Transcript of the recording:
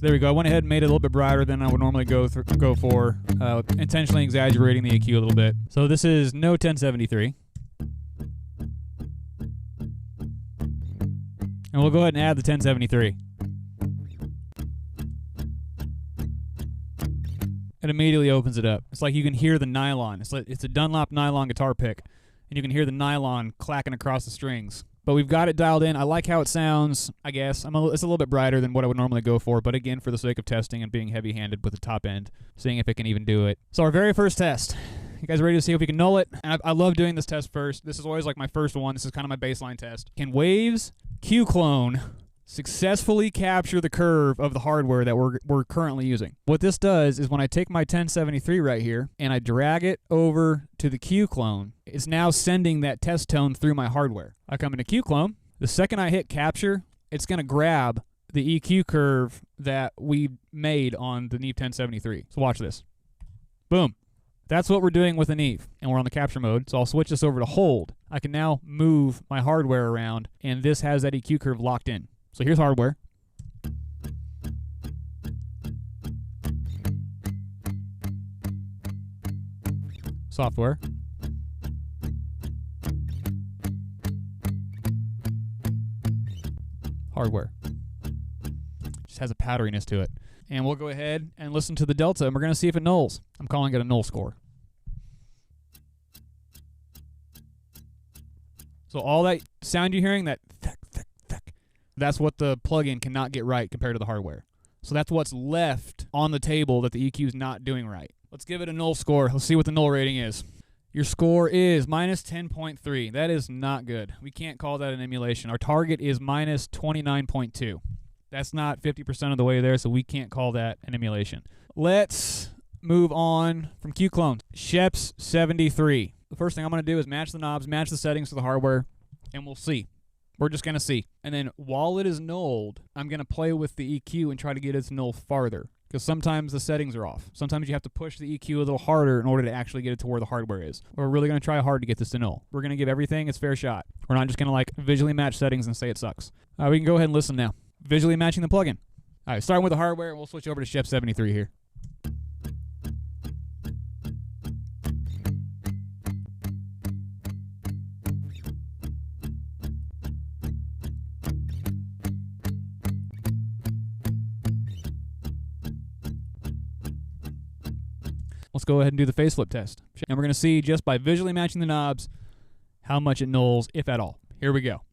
There we go. I went ahead and made it a little bit brighter than I would normally go for, intentionally exaggerating the EQ a little bit. So this is no 1073. And we'll go ahead and add the 1073. It immediately opens it up. It's like you can hear the nylon. It's a Dunlop nylon guitar pick, and you can hear the nylon clacking across the strings. But we've got it dialed in. I like how it sounds, I guess. It's a little bit brighter than what I would normally go for, but again, for the sake of testing and being heavy-handed with the top end, seeing if it can even do it. So our very first test. You guys ready to see if we can null it? And I love doing this test first. This is always like my first one. This is kind of my baseline test. Can Waves Q-Clone successfully capture the curve of the hardware that we're currently using? What this does is when I take my 1073 right here and I drag it over to the Q-Clone, it's now sending that test tone through my hardware. I come into Q-Clone. The second I hit capture, it's going to grab the EQ curve that we made on the Neve 1073. So watch this. Boom. That's what we're doing with the Neve, and we're on the capture mode, so I'll switch this over to hold. I can now move my hardware around, and this has that EQ curve locked in. So here's hardware. Software. Hardware. Just has a powderiness to it. And we'll go ahead and listen to the delta, and we're going to see if it nulls. I'm calling it a null score. So all that sound you're hearing, that thick, thick, thick, that's what the plugin cannot get right compared to the hardware. So that's what's left on the table that the EQ is not doing right. Let's give it a null score. Let's see what the null rating is. Your score is minus 10.3. That is not good. We can't call that an emulation. Our target is minus 29.2. That's not 50% of the way there, so we can't call that an emulation. Let's move on from Q-Clone. Scheps 73. The first thing I'm going to do is match the knobs, match the settings to the hardware, and we'll see. We're just going to see. And then while it is nulled, I'm going to play with the EQ and try to get it to null farther, because sometimes the settings are off. Sometimes you have to push the EQ a little harder in order to actually get it to where the hardware is. We're really going to try hard to get this to null. We're going to give everything its fair shot. We're not just going to like visually match settings and say it sucks. We can go ahead and listen now. Visually matching the plugin. All right, starting with the hardware, and we'll switch over to Scheps 73 here. Let's go ahead and do the faceflip test. And we're going to see just by visually matching the knobs how much it nulls, if at all. Here we go.